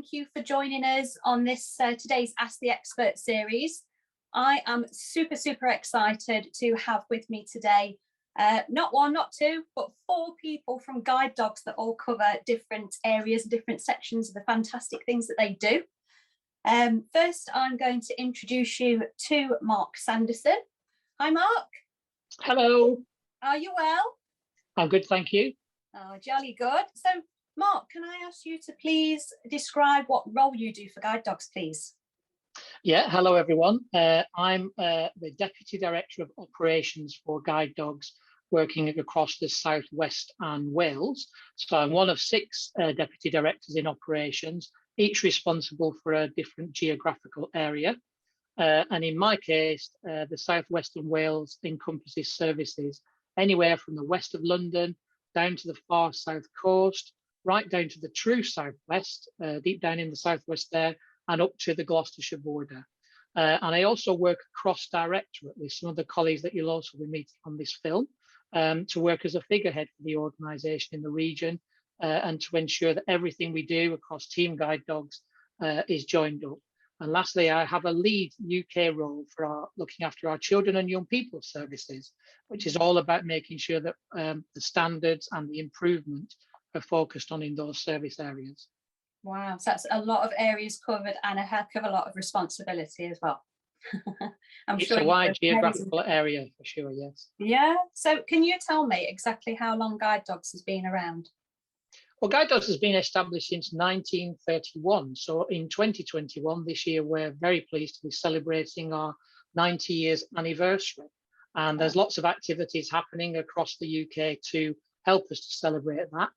thank you for joining us on this today's Ask the Expert series. I am super excited to have with me today not one, not two, but 4 people from Guide Dogs that all cover different areas, different sections of the fantastic things that they do. First, I'm going to introduce you to Mark Sanderson. Hi, Mark. Hello. Are you well? I'm good, thank you. Oh, jolly good. So, Mark, can I ask you to please describe what role you do for Guide Dogs, please? Yeah, hello everyone. I'm the Deputy Director of Operations for Guide Dogs, working across the Southwest and Wales. So I'm one of 6 Deputy Directors in Operations, each responsible for a different geographical area. And in my case, the Southwest and Wales encompasses services anywhere from the west of London down to the far south coast, right down to the true southwest, deep down in the southwest there, and up to the Gloucestershire border. And I also work cross-directorate with some of the colleagues that you'll also be meeting on this film to work as a figurehead for the organisation in the region and to ensure that everything we do across Team Guide Dogs is joined up. And lastly, I have a lead UK role for looking after our children and young people services, which is all about making sure that the standards and the improvement are focused on in those service areas. Wow, so that's a lot of areas covered and a heck of a lot of responsibility as well. It's a wide geographical area for sure, yes. Yeah, so can you tell me exactly how long Guide Dogs has been around? Well, Guide Dogs has been established since 1931. So in 2021, this year, we're very pleased to be celebrating our 90 years anniversary. And there's lots of activities happening across the UK to help us to celebrate that.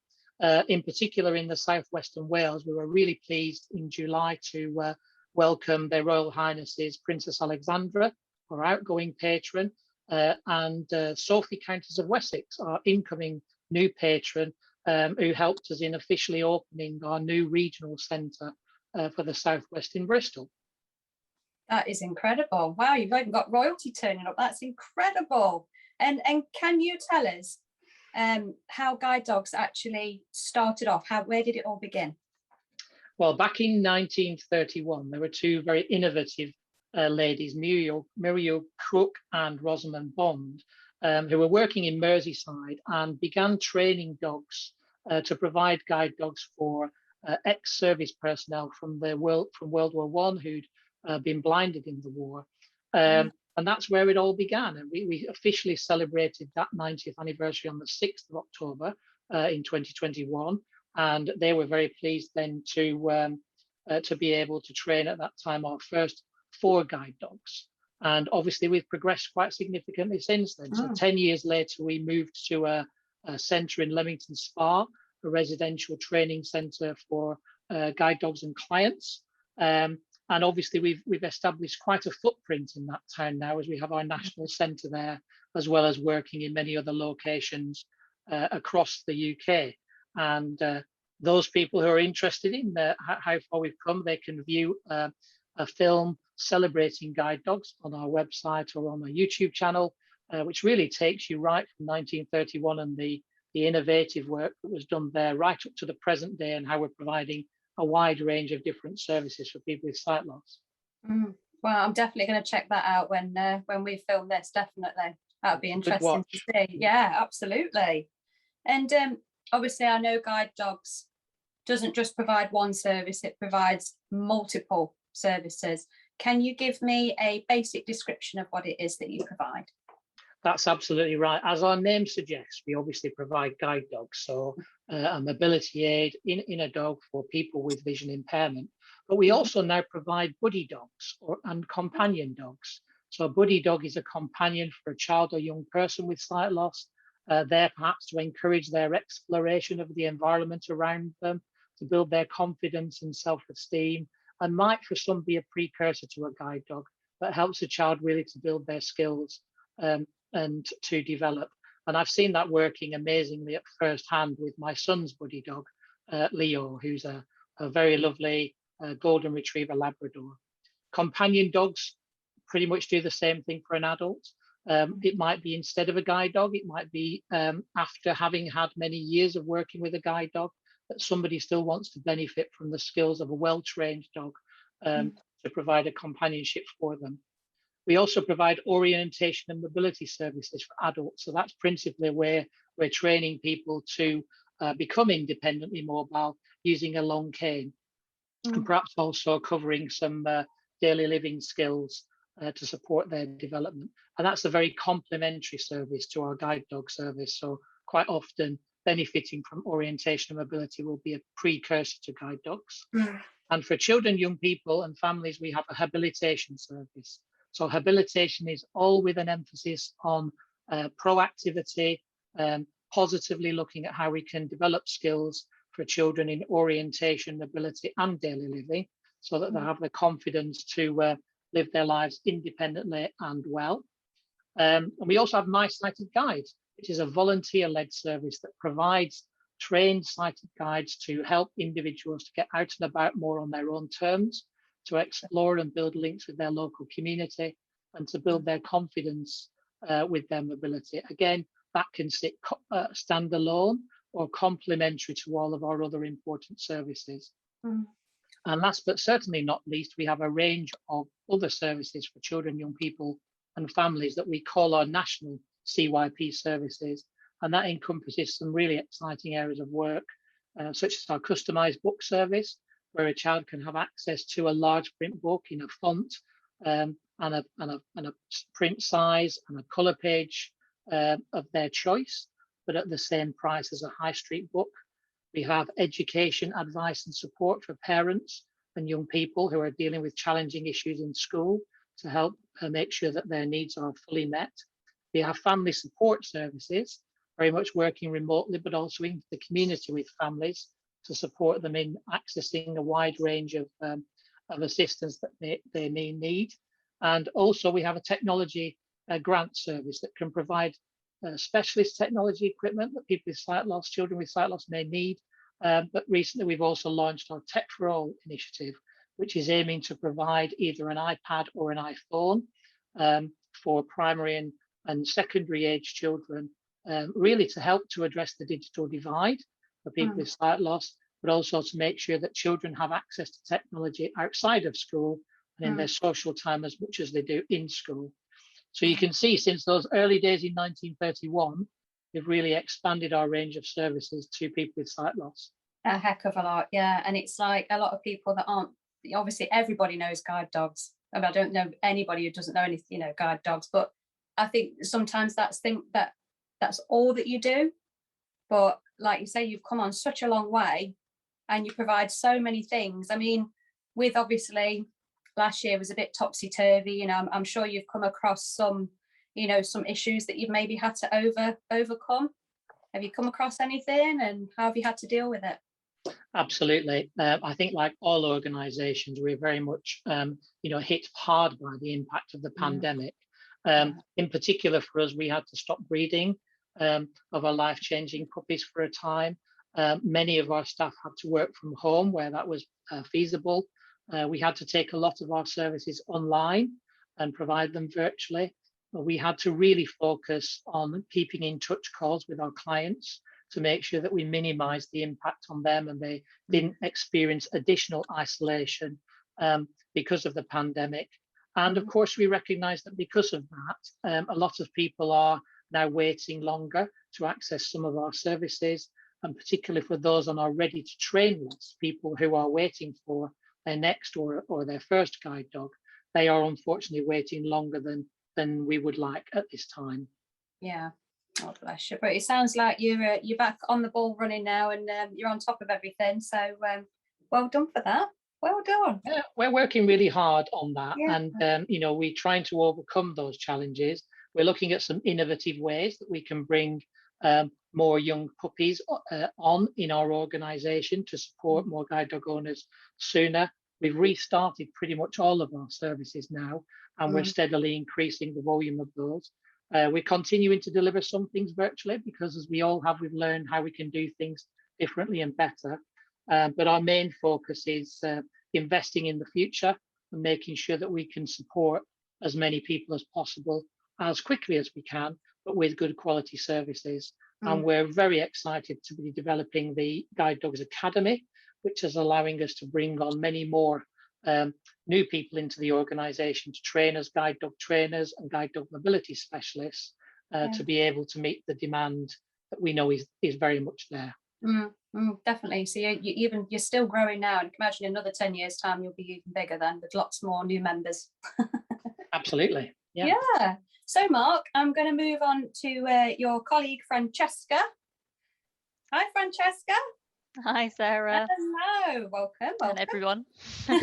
In particular, in the Southwest and Wales, we were really pleased in July to welcome Their Royal Highnesses Princess Alexandra, our outgoing patron, and Sophie, Countess of Wessex, our incoming new patron, who helped us in officially opening our new regional centre for the Southwest in Bristol. That is incredible. Wow, you've even got royalty turning up. That's incredible. And can you tell us how Guide Dogs actually started off? Where did it all begin? Well, back in 1931, there were 2 very innovative ladies, Muriel Crook and Rosamond Bond, who were working in Merseyside and began training dogs to provide guide dogs for ex-service personnel from World War I who'd been blinded in the war. And that's where it all began. And we officially celebrated that 90th anniversary on the 6th of October in 2021. And they were very pleased then to be able to train at that time our first 4 guide dogs. And obviously we've progressed quite significantly since then. So 10 years later, we moved to a centre in Leamington Spa, a residential training centre for guide dogs and clients. And obviously we've established quite a footprint in that town now, as we have our national centre there, as well as working in many other locations across the UK. And those people who are interested in how far we've come, they can view a film celebrating guide dogs on our website or on our YouTube channel, which really takes you right from 1931 and the innovative work that was done there right up to the present day, and how we're providing a wide range of different services for people with sight loss. Well, I'm definitely going to check that out when we film this. Definitely, that would be interesting to see. Yeah, absolutely. And obviously, I know Guide Dogs doesn't just provide one service; it provides multiple services. Can you give me a basic description of what it is that you provide? That's absolutely right. As our name suggests, we obviously provide guide dogs, so a mobility aid in a dog for people with vision impairment. But we also now provide buddy dogs and companion dogs. So a buddy dog is a companion for a child or young person with sight loss, there perhaps to encourage their exploration of the environment around them, to build their confidence and self-esteem, and might for some be a precursor to a guide dog that helps a child really to build their skills and to develop. And I've seen that working amazingly at first hand with my son's buddy dog, Leo, who's a very lovely golden retriever Labrador. Companion dogs pretty much do the same thing for an adult. It might be instead of a guide dog, it might be after having had many years of working with a guide dog, that somebody still wants to benefit from the skills of a well-trained dog to provide a companionship for them. We also provide orientation and mobility services for adults. So that's principally where we're training people to become independently mobile using a long cane, and perhaps also covering some daily living skills to support their development. And that's a very complementary service to our guide dog service. So quite often benefiting from orientation and mobility will be a precursor to guide dogs. And for children, young people and families, we have a habilitation service. So habilitation is all with an emphasis on proactivity, positively looking at how we can develop skills for children in orientation, mobility and daily living, so that they have the confidence to live their lives independently and well. And we also have MySighted Guides, which is a volunteer-led service that provides trained sighted guides to help individuals to get out and about more on their own terms, to explore and build links with their local community, and to build their confidence with their mobility. Again, that can sit standalone or complementary to all of our other important services. And last but certainly not least, we have a range of other services for children, young people and families that we call our national CYP services. And that encompasses some really exciting areas of work, such as our customised book service, where a child can have access to a large print book in a font and a print size and a colour page of their choice, but at the same price as a high street book. We have education, advice and support for parents and young people who are dealing with challenging issues in school to help make sure that their needs are fully met. We have family support services, very much working remotely, but also into the community with families to support them in accessing a wide range of assistance that they may need. And also we have a technology grant service that can provide specialist technology equipment that people with sight loss, children with sight loss may need. But recently we've also launched our Tech for All initiative, which is aiming to provide either an iPad or an iPhone for primary and secondary age children, really to help to address the digital divide for people with sight loss, but also to make sure that children have access to technology outside of school and in their social time as much as they do in school. So you can see since those early days in 1931, we've really expanded our range of services to people with sight loss. A heck of a lot, yeah. And it's like a lot of people that aren't, obviously everybody knows guide dogs. I mean, I don't know anybody who doesn't know anything, guide dogs, but I think sometimes that's all that you do. But like you say, you've come on such a long way and you provide so many things. I mean, with obviously last year was a bit topsy-turvy, I'm sure you've come across some issues that you've maybe had to overcome. Have you come across anything and how have you had to deal with it? Absolutely. I think like all organizations, we're very much hit hard by the impact of the pandemic. In particular for us, we had to stop breeding of our life-changing puppies for a time. Many of our staff had to work from home where that was feasible. We had to take a lot of our services online and provide them virtually. We had to really focus on keeping in touch calls with our clients to make sure that we minimize the impact on them and they didn't experience additional isolation because of the pandemic. And of course, we recognize that because of that, a lot of people are now waiting longer to access some of our services, and particularly for those on our ready to train list, people who are waiting for their next or their first guide dog, they are unfortunately waiting longer than we would like at this time. Yeah. Oh, bless you. But it sounds like you're back on the ball running now and you're on top of everything. So well done for that. Well done. Yeah, we're working really hard on that. Yeah. And, we're trying to overcome those challenges. We're looking at some innovative ways that we can bring more young puppies on in our organisation to support more guide dog owners sooner. We've restarted pretty much all of our services now, and we're steadily increasing the volume of those. We're continuing to deliver some things virtually because, as we all have, we've learned how we can do things differently and better. But our main focus is investing in the future and making sure that we can support as many people as possible as quickly as we can, but with good quality services. And we're very excited to be developing the Guide Dogs Academy, which is allowing us to bring on many more new people into the organisation to train as guide dog trainers and guide dog mobility specialists to be able to meet the demand that we know is very much there. Definitely. So you're still growing now, and imagine in another 10 years' time you'll be even bigger then, with lots more new members. Absolutely. Yeah. So Mark, I'm going to move on to your colleague Francesca. Hi Francesca. Hi Sarah. Hello, welcome. And everyone. So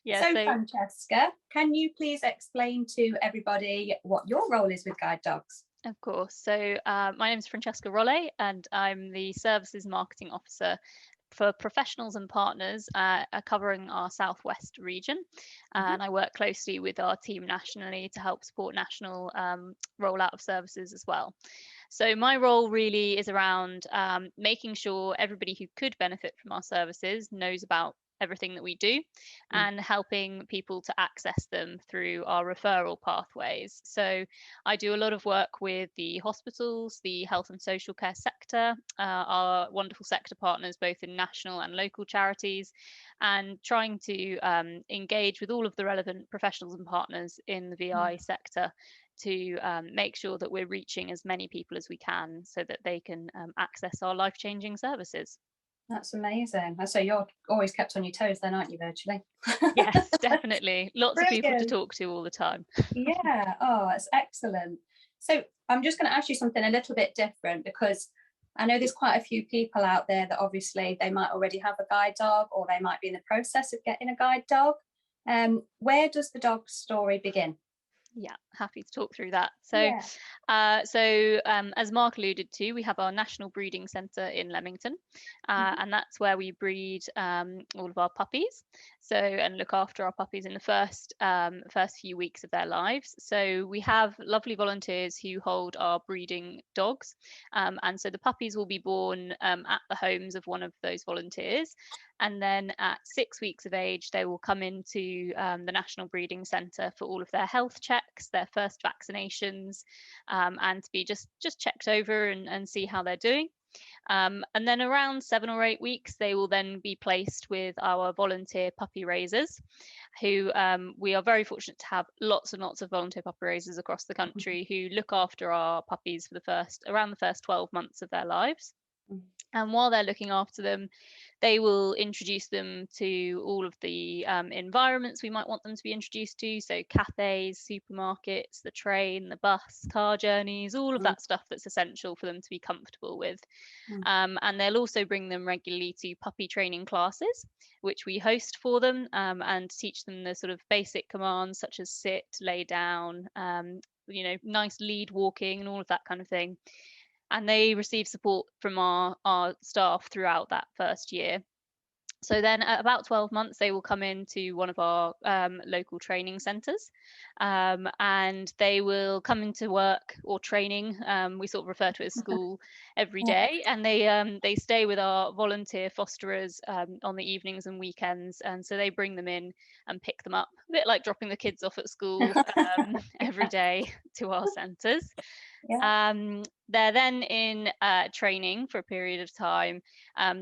Francesca, can you please explain to everybody what your role is with guide dogs? Of course. So my name is Francesca Rolle, and I'm the Services Marketing Officer for professionals and partners covering our Southwest region. And I work closely with our team nationally to help support national rollout of services as well. So my role really is around making sure everybody who could benefit from our services knows about everything that we do and helping people to access them through our referral pathways. So I do a lot of work with the hospitals, the health and social care sector, our wonderful sector partners, both in national and local charities, and trying to engage with all of the relevant professionals and partners in the VI sector to make sure that we're reaching as many people as we can so that they can access our life-changing services. That's amazing. So you're always kept on your toes then, aren't you, virtually? Yes, definitely. Lots of people to talk to all the time. Yeah. Oh, that's excellent. So I'm just going to ask you something a little bit different, because I know there's quite a few people out there that obviously they might already have a guide dog, or they might be in the process of getting a guide dog. Where does the dog story begin? Yeah, happy to talk through that. So, as Mark alluded to, we have our National Breeding Centre in Leamington, and that's where we breed all of our puppies. So, and look after our puppies in the first few weeks of their lives. So we have lovely volunteers who hold our breeding dogs, and so the puppies will be born at the homes of one of those volunteers. And then at 6 weeks of age, they will come into the National Breeding Centre for all of their health checks, their first vaccinations, and to be just checked over and see how they're doing. And then around 7 or 8 weeks, they will then be placed with our volunteer puppy raisers, who we are very fortunate to have lots and lots of volunteer puppy raisers across the country who look after our puppies for around the first 12 months of their lives. And while they're looking after them, they will introduce them to all of the environments we might want them to be introduced to. So cafes, supermarkets, the train, the bus, car journeys, all of that stuff that's essential for them to be comfortable with. And they'll also bring them regularly to puppy training classes, which we host for them and teach them the sort of basic commands such as sit, lay down, nice lead walking and all of that kind of thing. And they receive support from our staff throughout that first year. So then at about 12 months, they will come into one of our local training centres, and they will come into work or training. We sort of refer to it as school every day, and they stay with our volunteer fosterers on the evenings and weekends. And so they bring them in and pick them up, a bit like dropping the kids off at school every day to our centres. They're then in training for a period of time,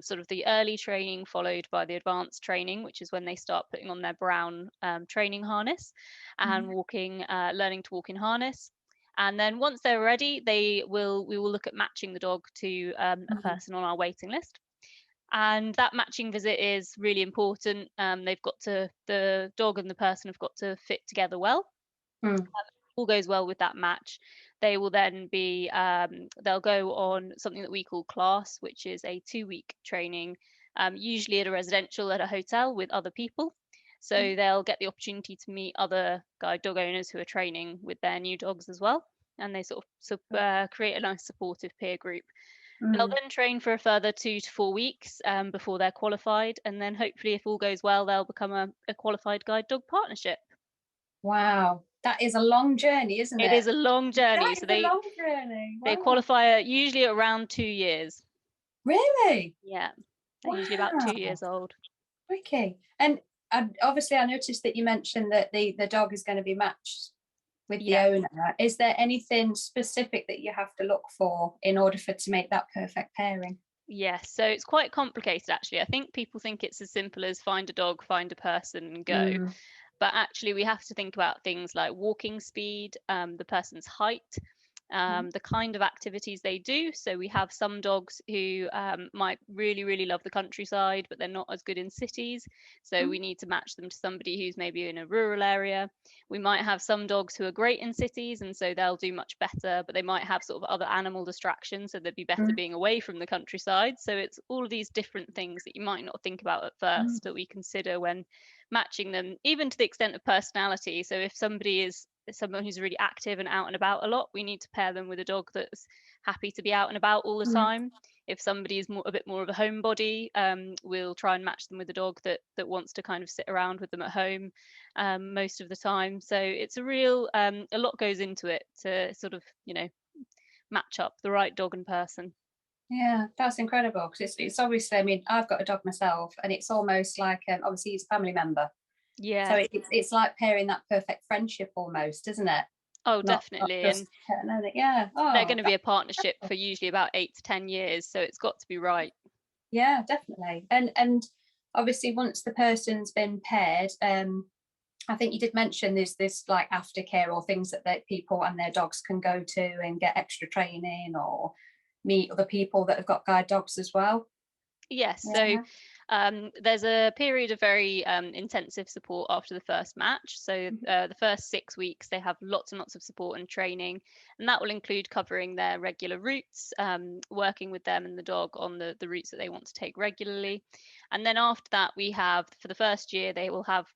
sort of the early training followed by the advanced training, which is when they start putting on their brown training harness and learning to walk in harness. And then once they're ready, we will look at matching the dog to a person on our waiting list. And that matching visit is really important. The dog and the person have got to fit together well. All goes well with that match, they will then be they'll go on something that we call class, which is a 2-week training, usually at a residential at a hotel with other people. So they'll get the opportunity to meet other guide dog owners who are training with their new dogs as well, and they sort of create a nice supportive peer group. They'll then train for a further 2 to 4 weeks before they're qualified, and then hopefully, if all goes well, they'll become a qualified guide dog partnership. Wow, that is a long journey, isn't it? It is a long journey. That is a long journey. Wow. They qualify usually at around 2 years. Really? Yeah, they're usually about 2 years old. Okay. And obviously I noticed that you mentioned that the dog is going to be matched with the owner. Is there anything specific that you have to look for in order to make that perfect pairing? Yes, so it's quite complicated actually. I think people think it's as simple as find a dog, find a person and go. But actually we have to think about things like walking speed, the person's height, the kind of activities they do. So we have some dogs who might really love the countryside, but they're not as good in cities. So we need to match them to somebody who's maybe in a rural area. We might have some dogs who are great in cities, and so they'll do much better, but they might have sort of other animal distractions, so they'd be better being away from the countryside. So it's all of these different things that you might not think about at first that we consider when matching them, even to the extent of personality. So if somebody is someone who's really active and out and about a lot, we need to pair them with a dog that's happy to be out and about all the time. If somebody is a bit more of a homebody, we'll try and match them with a dog that wants to kind of sit around with them at home most of the time. So it's a real a lot goes into it to sort of, you know, match up the right dog and person. Yeah, that's incredible, because it's obviously, I mean, I've got a dog myself, and it's almost like obviously he's a family member. Yeah. So it's like pairing that perfect friendship almost, isn't it? Oh, definitely. Not just, yeah. Oh, they're going to be a partnership for usually about 8 to 10 years, so it's got to be right. Yeah, definitely. And obviously once the person's been paired, I think you did mention there's this like aftercare or things that people and their dogs can go to and get extra training or meet other people that have got guide dogs as well. Yes, Yeah. so there's a period of very intensive support after the first match. So the first 6 weeks, they have lots and lots of support and training, and that will include covering their regular routes, working with them and the dog on the routes that they want to take regularly. And then after that, we have, for the first year, they will have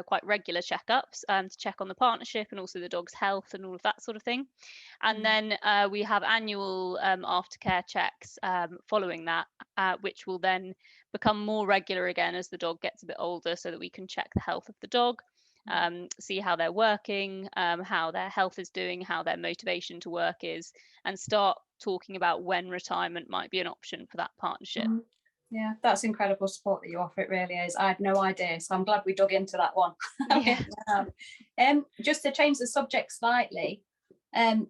quite regular checkups to check on the partnership and also the dog's health and all of that sort of thing. And then we have annual aftercare checks following that, which will then become more regular again as the dog gets a bit older, so that we can check the health of the dog, see how they're working, how their health is doing, how their motivation to work is, and start talking about when retirement might be an option for that partnership. Yeah, that's incredible support that you offer. It really is. I had no idea, so I'm glad we dug into that one. Yeah. Just to change the subject slightly,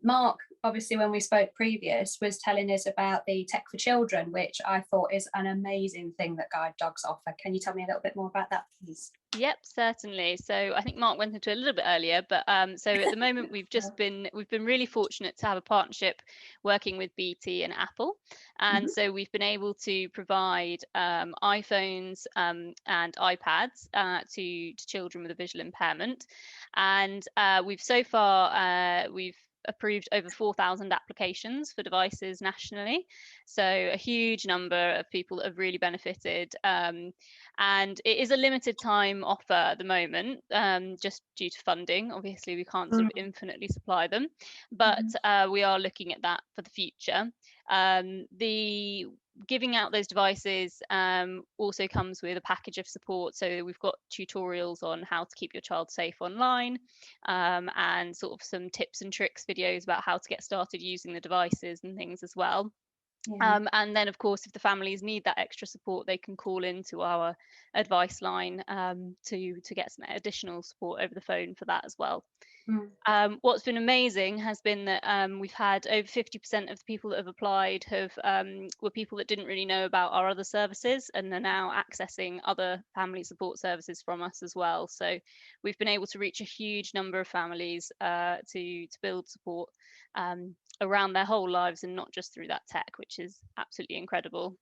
Mark, obviously when we spoke previous, was telling us about the Tech for Children, which I thought is an amazing thing that guide dogs offer. Can you tell me a little bit more about that, please? Yep, certainly. So I think Mark went into it a little bit earlier, but so at the moment we've been really fortunate to have a partnership working with BT and Apple, and so we've been able to provide iPhones and iPads to children with a visual impairment, and we've so far we've approved over 4,000 applications for devices nationally, so a huge number of people that have really benefited, and it is a limited time offer at the moment, just due to funding. Obviously we can't sort of infinitely supply them, but we are looking at that for the future. The giving out those devices also comes with a package of support, so we've got tutorials on how to keep your child safe online, and sort of some tips and tricks videos about how to get started using the devices and things as well. And then of course, if the families need that extra support, they can call into our advice line to get some additional support over the phone for that as well. What's been amazing has been that we've had over 50% of the people that have applied were people that didn't really know about our other services and are now accessing other family support services from us as well. So we've been able to reach a huge number of families to build support around their whole lives and not just through that tech, which is absolutely incredible.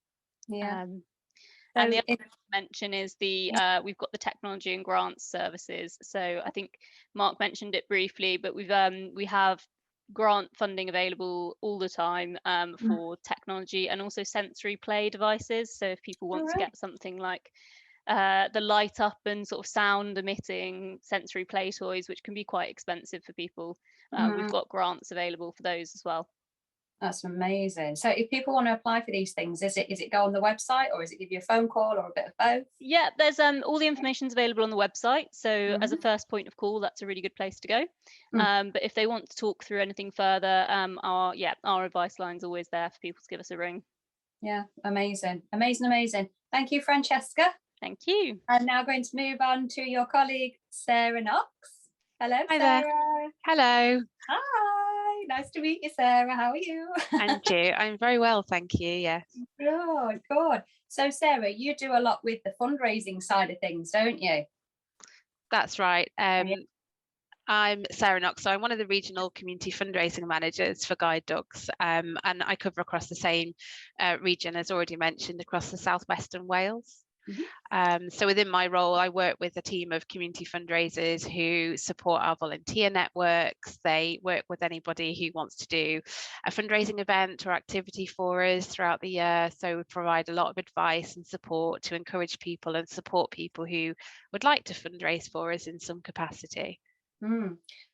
And the other thing to mention is we've got the technology and grants services. So I think Mark mentioned it briefly, but we have grant funding available all the time for technology and also sensory play devices. So if people want to get something like the light up and sort of sound emitting sensory play toys, which can be quite expensive for people, we've got grants available for those as well. That's amazing. So if people want to apply for these things, is it go on the website, or is it give you a phone call, or a bit of both? Yeah, there's all the information's available on the website. So as a first point of call, that's a really good place to go. But if they want to talk through anything further, our advice line's always there for people to give us a ring. Yeah, amazing. Thank you, Francesca. Thank you. I'm now going to move on to your colleague, Sarah Knox. Hello, Hi Sarah. there. Hello. Hi, nice to meet you, Sarah. How are you? And you? I'm very well, thank you. Yes. Good, good. So, Sarah, you do a lot with the fundraising side of things, don't you? That's right. Yeah. I'm Sarah Knox, so I'm one of the regional community fundraising managers for Guide Dogs, and I cover across the same region as already mentioned, across the southwestern Wales. So within my role, I work with a team of community fundraisers who support our volunteer networks. They work with anybody who wants to do a fundraising event or activity for us throughout the year. So we provide a lot of advice and support to encourage people and support people who would like to fundraise for us in some capacity.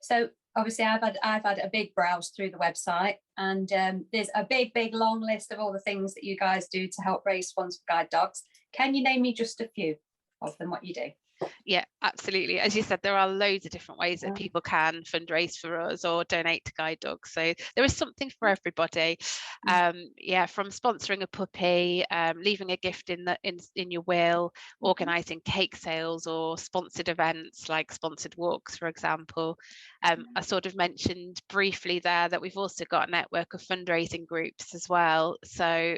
So obviously I've had a big browse through the website, and there's a big long list of all the things that you guys do to help raise funds for Guide Dogs. Can you name me just a few of them, what you do? Yeah, absolutely. As you said, there are loads of different ways that people can fundraise for us or donate to Guide Dogs. So there is something for everybody. Yeah, from sponsoring a puppy, leaving a gift in your will, organising cake sales or sponsored events like sponsored walks, for example. I sort of mentioned briefly there that we've also got a network of fundraising groups as well. So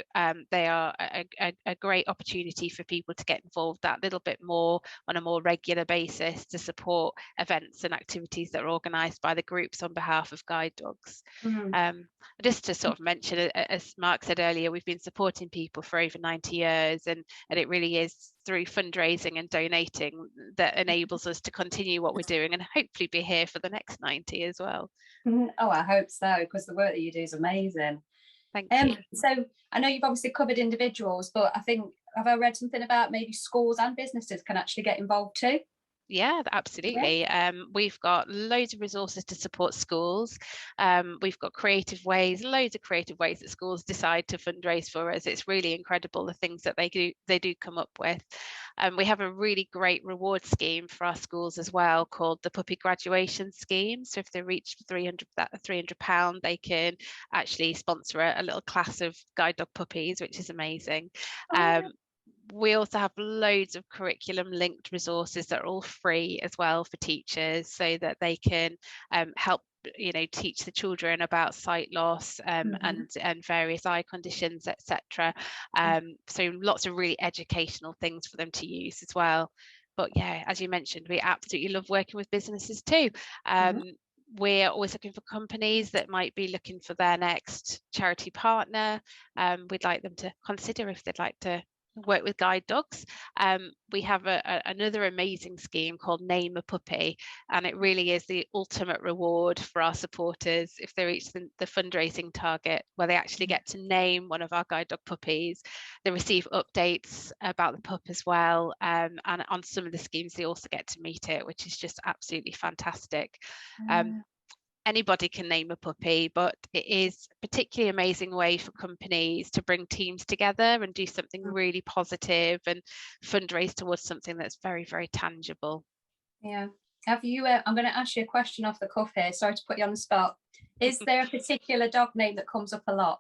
they are a great opportunity for people to get involved that little bit more on a more regular basis to support events and activities that are organised by the groups on behalf of Guide Dogs. Just to sort of mention, as Mark said earlier, we've been supporting people for over 90 years, and it really is through fundraising and donating that enables us to continue what we're doing and hopefully be here for the next 90 as well. Oh, I hope so, because the work that you do is amazing. Thank you. So I know you've obviously covered individuals, but I think, have I read something about maybe schools and businesses can actually get involved too? Yeah, absolutely. We've got loads of resources to support schools. We've got loads of creative ways that schools decide to fundraise for us. It's really incredible the things that they do come up with. We have a really great reward scheme for our schools as well called the Puppy Graduation Scheme. So if they reach £300, they can actually sponsor a little class of guide dog puppies, which is amazing. We also have loads of curriculum linked resources that are all free as well for teachers, so that they can help teach the children about sight loss and various eye conditions, etc. So lots of really educational things for them to use as well. But yeah, as you mentioned, we absolutely love working with businesses too. We're always looking for companies that might be looking for their next charity partner. We'd like them to consider if they'd like to work with Guide Dogs. We have another amazing scheme called Name a Puppy, and it really is the ultimate reward for our supporters if they reach the fundraising target, where they actually get to name one of our Guide Dog puppies. They receive updates about the pup as well, and on some of the schemes they also get to meet it, which is just absolutely fantastic. Anybody can name a puppy, but it is a particularly amazing way for companies to bring teams together and do something really positive and fundraise towards something that's very, very tangible. Yeah. Have you, I'm going to ask you a question off the cuff here. Sorry to put you on the spot. Is there a particular dog name that comes up a lot?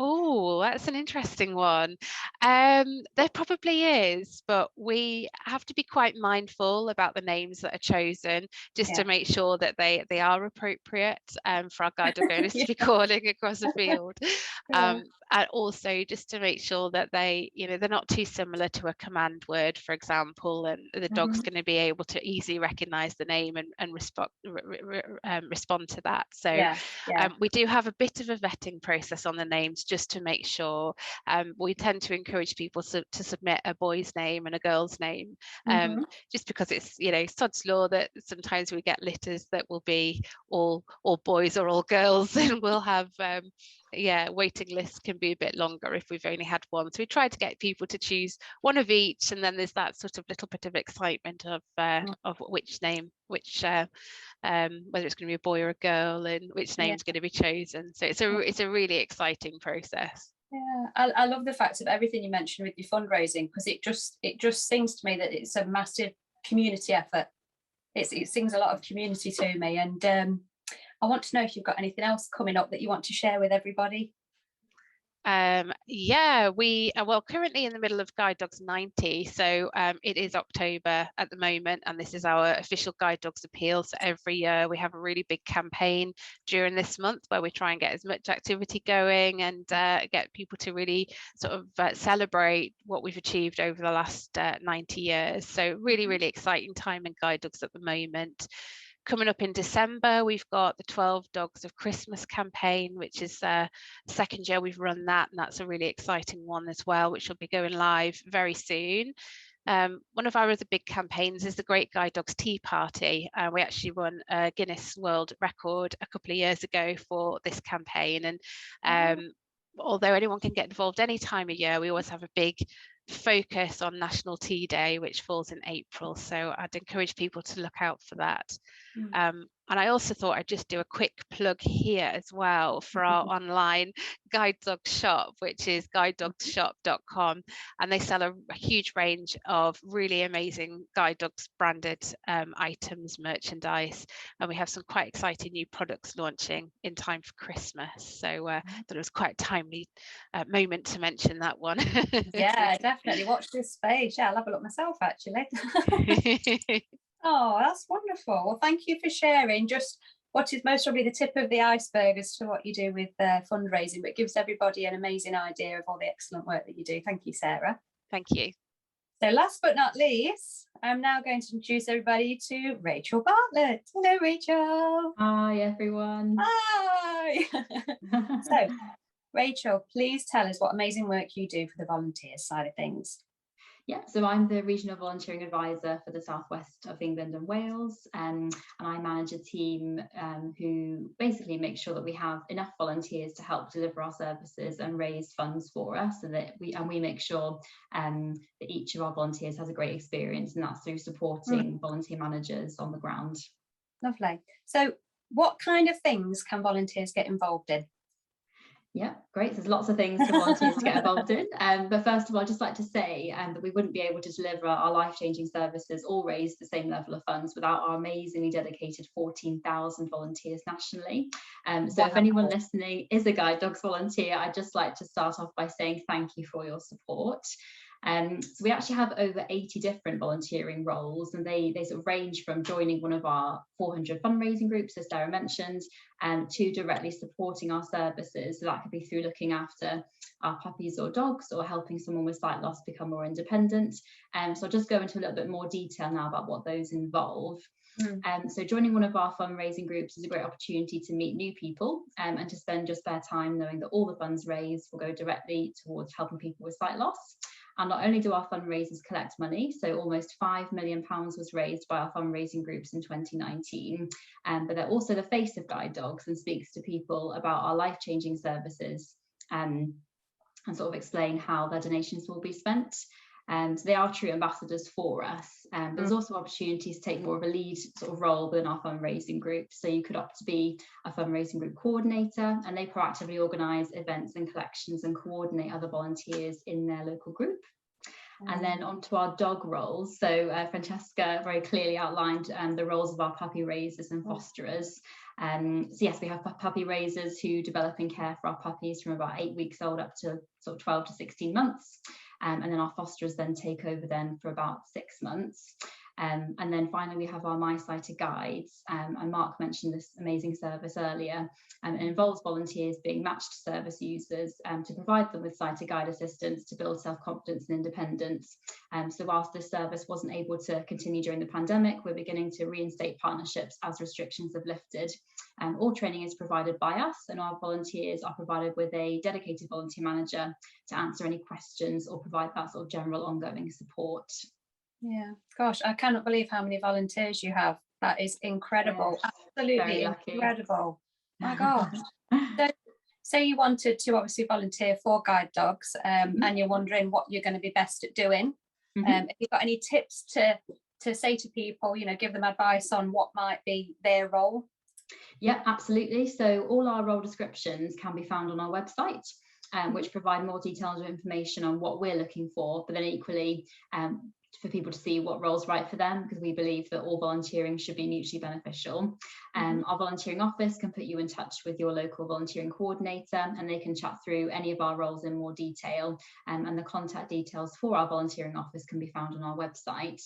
Oh, that's an interesting one. There probably is, but we have to be quite mindful about the names that are chosen, just to make sure that they are appropriate for our guide dog owners to be calling across the field. And also just to make sure that they're not too similar to a command word, for example, and the dog's going to be able to easily recognize the name and respond to that. So we do have a bit of a vetting process on the names, just to make sure. We tend to encourage people to submit a boy's name and a girl's name, just because it's sod's law that sometimes we get litters that will be all boys or all girls, and we'll have waiting lists can be a bit longer if we've only had one. So we try to get people to choose one of each, and then there's that sort of little bit of excitement of which name, whether it's going to be a boy or a girl, and which name's going to be chosen. So it's a really exciting process. Yeah, I love the fact of everything you mentioned with your fundraising, because it just seems to me that it's a massive community effort. It sings a lot of community to me, and I want to know if you've got anything else coming up that you want to share with everybody. Yeah, we are currently in the middle of Guide Dogs 90. So it is October at the moment, and this is our official Guide Dogs appeal. So every year we have a really big campaign during this month where we try and get as much activity going and get people to really sort of celebrate what we've achieved over the last 90 years. So really, really exciting time in Guide Dogs at the moment. Coming up in December, we've got the 12 Dogs of Christmas campaign, which is the second year we've run that, and that's a really exciting one as well, which will be going live very soon. One of our other big campaigns is the Great Guide Dogs Tea Party. We actually won a Guinness World Record a couple of years ago for this campaign, and although anyone can get involved any time of year, we always have a big focus on National Tea Day, which falls in April, so I'd encourage people to look out for that. And I also thought I'd just do a quick plug here as well for our online guide dog shop, which is guidedogsshop.com, and they sell a huge range of really amazing guide dogs branded items, merchandise, and we have some quite exciting new products launching in time for Christmas. So I thought it was quite a timely moment to mention that one. Yeah, definitely watch this space. Yeah, I'll have a look myself actually. Oh, that's wonderful. Well, thank you for sharing just what is most probably the tip of the iceberg as to what you do with fundraising, but it gives everybody an amazing idea of all the excellent work that you do. Thank you, Sarah. Thank you. So last but not least, I'm now going to introduce everybody to Rachel Bartlett. Hello, Rachel. Hi, everyone. Hi. So, Rachel, please tell us what amazing work you do for the volunteers side of things. Yeah, so I'm the Regional Volunteering Advisor for the Southwest of England and Wales, and I manage a team who basically makes sure that we have enough volunteers to help deliver our services and raise funds for us, and that we make sure that each of our volunteers has a great experience, and that's through supporting volunteer managers on the ground. Lovely. So what kind of things can volunteers get involved in? Yeah, great. There's lots of things for volunteers to get involved in. But first of all, I'd just like to say that we wouldn't be able to deliver our life-changing services or raise the same level of funds without our amazingly dedicated 14,000 volunteers nationally. So if anyone listening is a Guide Dogs volunteer, I'd just like to start off by saying thank you for your support. So we actually have over 80 different volunteering roles, and they sort of range from joining one of our 400 fundraising groups, as Sarah mentioned, to directly supporting our services. So that could be through looking after our puppies or dogs, or helping someone with sight loss become more independent. So I'll just go into a little bit more detail now about what those involve. So joining one of our fundraising groups is a great opportunity to meet new people and to spend just their time knowing that all the funds raised will go directly towards helping people with sight loss. And not only do our fundraisers collect money, so almost £5 million was raised by our fundraising groups in 2019, but they're also the face of Guide Dogs and speaks to people about our life-changing services and sort of explain how their donations will be spent. So they are true ambassadors for us. But there's also opportunities to take more of a lead sort of role within our fundraising group. So you could opt to be a fundraising group coordinator, and they proactively organise events and collections and coordinate other volunteers in their local group. And then onto our dog roles. So Francesca very clearly outlined the roles of our puppy raisers and fosterers. So yes, we have puppy raisers who develop and care for our puppies from about 8 weeks old up to sort of 12 to 16 months. And then our fosterers then take over then for about 6 months. And then finally, we have our MySighted Guides. And Mark mentioned this amazing service earlier. It involves volunteers being matched to service users to provide them with sighted guide assistance to build self-confidence and independence. So whilst this service wasn't able to continue during the pandemic, we're beginning to reinstate partnerships as restrictions have lifted. All training is provided by us, and our volunteers are provided with a dedicated volunteer manager to answer any questions or provide that sort of general ongoing support. Yeah, gosh, I cannot believe how many volunteers you have. That is incredible. Yes, absolutely incredible. My gosh. So, say you wanted to obviously volunteer for Guide Dogs and you're wondering what you're going to be best at doing. Have you got any tips to say to people, you know, give them advice on what might be their role? Yeah, absolutely. So all our role descriptions can be found on our website, which provide more detailed information on what we're looking for, but then equally for people to see what role's right for them, because we believe that all volunteering should be mutually beneficial. Our volunteering office can put you in touch with your local volunteering coordinator, and they can chat through any of our roles in more detail, and the contact details for our volunteering office can be found on our website.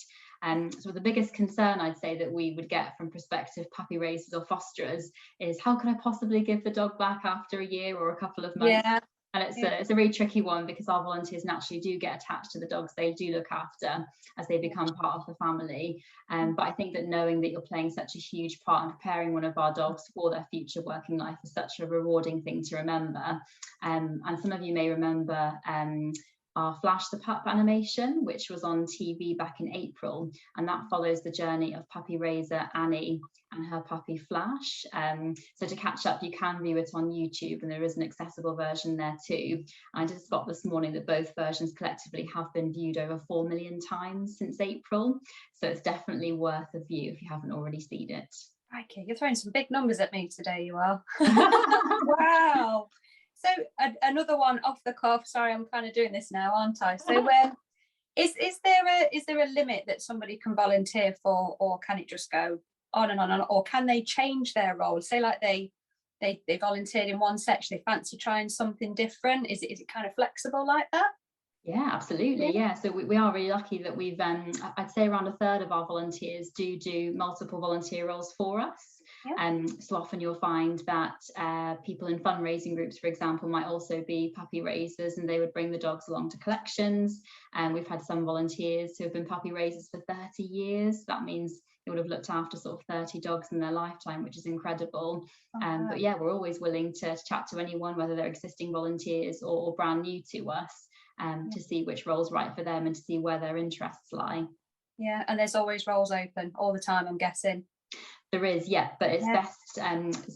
So the biggest concern I'd say that we would get from prospective puppy raisers or fosterers is, how can I possibly give the dog back after a year or a couple of months? Yeah. And it's a really tricky one, because our volunteers naturally do get attached to the dogs they do look after as they become part of the family. But I think that knowing that you're playing such a huge part in preparing one of our dogs for their future working life is such a rewarding thing to remember. And some of you may remember our Flash the Pup animation, which was on TV back in April, and that follows the journey of puppy raiser Annie and her puppy Flash. So to catch up, you can view it on YouTube, and there is an accessible version there too. I did spot this morning that both versions collectively have been viewed over 4 million times since April, so it's definitely worth a view if you haven't already seen it. Okay, you're throwing some big numbers at me today, you are. Wow. So another one off the cuff. Sorry, I'm kind of doing this now, aren't I? So is there a limit that somebody can volunteer for, or can it just go on and on, or can they change their role? Say like they volunteered in one section, they fancy trying something different. Is it kind of flexible like that? Yeah, absolutely. Yeah, so we are really lucky that we've I'd say around a third of our volunteers do multiple volunteer roles for us. Yeah. So often you'll find that people in fundraising groups, for example, might also be puppy raisers, and they would bring the dogs along to collections. And we've had some volunteers who have been puppy raisers for 30 years. That means they would have looked after sort of 30 dogs in their lifetime, which is incredible. But yeah, we're always willing to chat to anyone, whether they're existing volunteers or brand new to us, to see which role's right for them and to see where their interests lie. Yeah, and there's always roles open all the time, I'm guessing. There is, yeah, but it's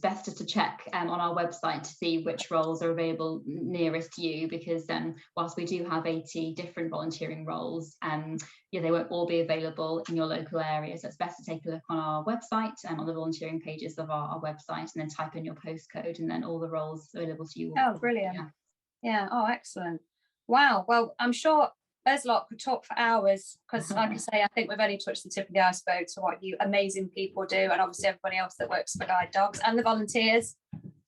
best just to check on our website to see which roles are available nearest you, because whilst we do have 80 different volunteering roles, they won't all be available in your local area. So it's best to take a look on our website and on the volunteering pages of our website, and then type in your postcode, and then all the roles available to you. Oh, brilliant. Yeah. Oh, excellent. Wow. Well, I'm sure us lot could talk for hours, because like I say, I think we've only touched the tip of the iceberg to what you amazing people do, and obviously everybody else that works for guide dogs, and the volunteers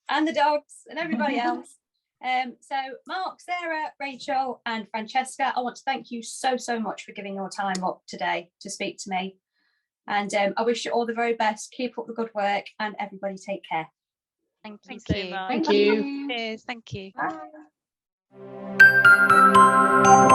and the dogs and everybody else. So Mark, Sarah, Rachel and Francesca, I want to thank you so much for giving your time up today to speak to me, and I wish you all the very best. Keep up the good work, and everybody take care. Thank you so much. Thank you. Cheers. Thank you. Bye.